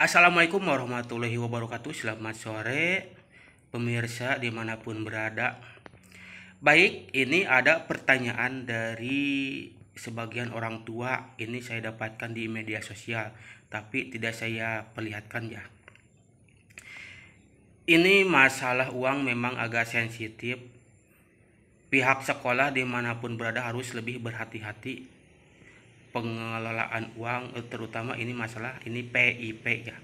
Assalamualaikum warahmatullahi wabarakatuh. Selamat sore pemirsa dimanapun berada. Baik, ini ada pertanyaan dari sebagian orang tua. Ini saya dapatkan di media sosial, tapi tidak saya perlihatkan ya. Ini masalah uang memang agak sensitif. Pihak sekolah dimanapun berada harus lebih berhati-hati pengelolaan uang, terutama ini masalah ini PIP ya.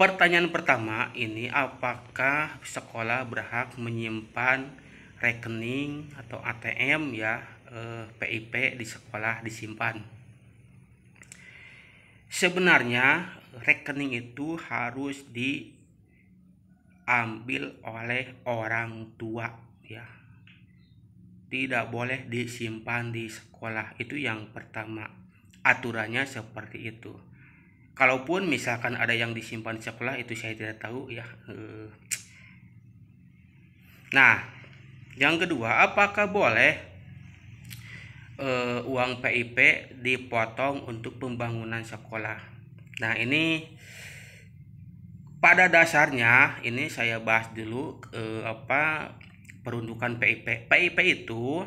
Pertanyaan pertama ini, apakah sekolah berhak menyimpan rekening atau ATM ya, PIP di sekolah disimpan? Sebenarnya rekening itu harus diambil oleh orang tua ya. Tidak boleh disimpan di sekolah, itu yang pertama. Aturannya seperti itu. Kalaupun misalkan ada yang disimpan di sekolah, itu saya tidak tahu ya. Nah, yang kedua, apakah boleh uang PIP dipotong untuk pembangunan sekolah? Nah, ini pada dasarnya ini saya bahas dulu peruntukan PIP. PIP itu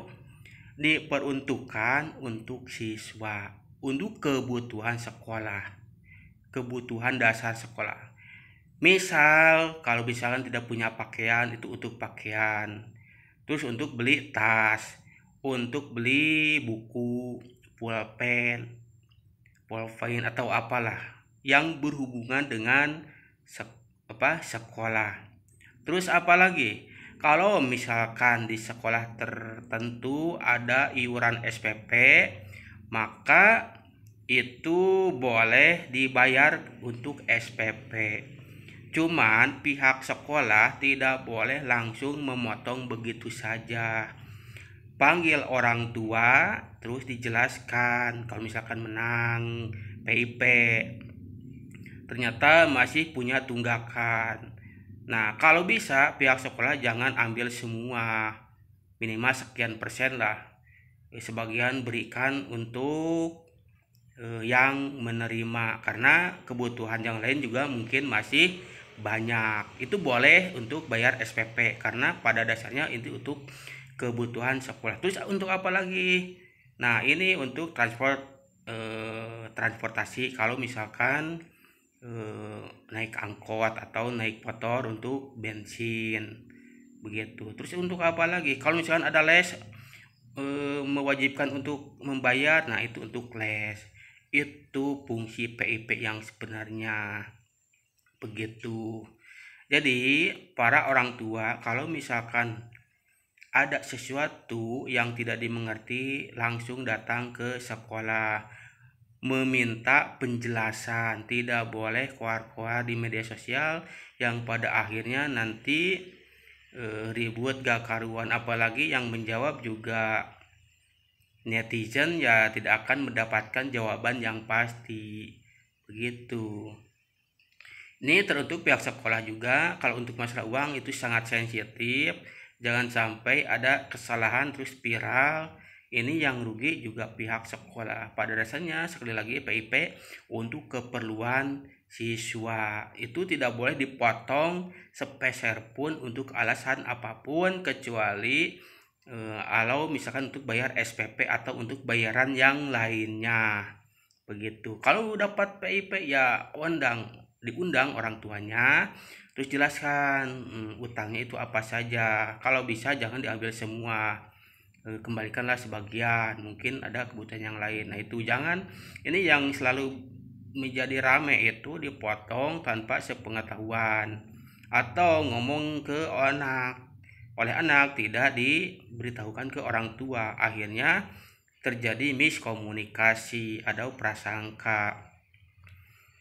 diperuntukkan untuk siswa, untuk kebutuhan sekolah, kebutuhan dasar sekolah. Misal kalau misalkan tidak punya pakaian, itu untuk pakaian. Terus untuk beli tas, untuk beli buku, pulpen, atau apalah yang berhubungan dengan sekolah. Terus apalagi? Kalau misalkan di sekolah tertentu ada iuran SPP, maka itu boleh dibayar untuk SPP. Cuman pihak sekolah tidak boleh langsung memotong begitu saja. Panggil orang tua, terus dijelaskan kalau misalkan menang PIP, ternyata masih punya tunggakan. Nah, kalau bisa pihak sekolah jangan ambil semua, minimal sekian persen lah. Sebagian berikan untuk yang menerima, karena kebutuhan yang lain juga mungkin masih banyak. Itu boleh untuk bayar SPP, karena pada dasarnya itu untuk kebutuhan sekolah. Terus untuk apa lagi? Nah, ini untuk transportasi, kalau misalkan naik angkot atau naik motor untuk bensin begitu. Terus untuk apa lagi? Kalau misalkan ada les, mewajibkan untuk membayar, nah itu untuk les. Itu fungsi PIP yang sebenarnya begitu. Jadi para orang tua kalau misalkan ada sesuatu yang tidak dimengerti, langsung datang ke sekolah meminta penjelasan. Tidak boleh keluar-keluar di media sosial yang pada akhirnya nanti ribut gak karuan. Apalagi yang menjawab juga netizen, ya tidak akan mendapatkan jawaban yang pasti begitu. Ini teruntuk pihak sekolah juga. Kalau untuk masalah uang itu sangat sensitif, jangan sampai ada kesalahan terus viral. Ini yang rugi juga pihak sekolah. Pada dasarnya sekali lagi PIP untuk keperluan siswa, itu tidak boleh dipotong sepeser pun untuk alasan apapun, kecuali kalau misalkan untuk bayar SPP atau untuk bayaran yang lainnya begitu. Kalau dapat PIP ya diundang orang tuanya, terus jelaskan utangnya itu apa saja. Kalau bisa jangan diambil semua, kembalikanlah sebagian, mungkin ada kebutuhan yang lain. Nah itu jangan. Ini yang selalu menjadi rame, itu dipotong tanpa sepengetahuan atau ngomong ke oleh anak, tidak diberitahukan ke orang tua. Akhirnya terjadi miskomunikasi, ada prasangka.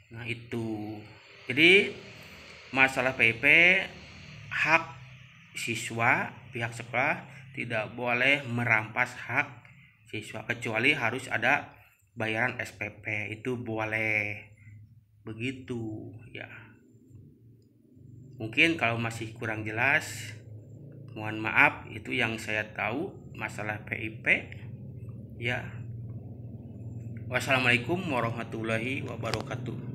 Nah itu. Jadi masalah PIP, hak siswa, pihak sekolah tidak boleh merampas hak siswa, kecuali harus ada bayaran SPP, itu boleh begitu ya. Mungkin kalau masih kurang jelas, mohon maaf. Itu yang saya tahu masalah PIP ya. Wassalamualaikum warahmatullahi wabarakatuh.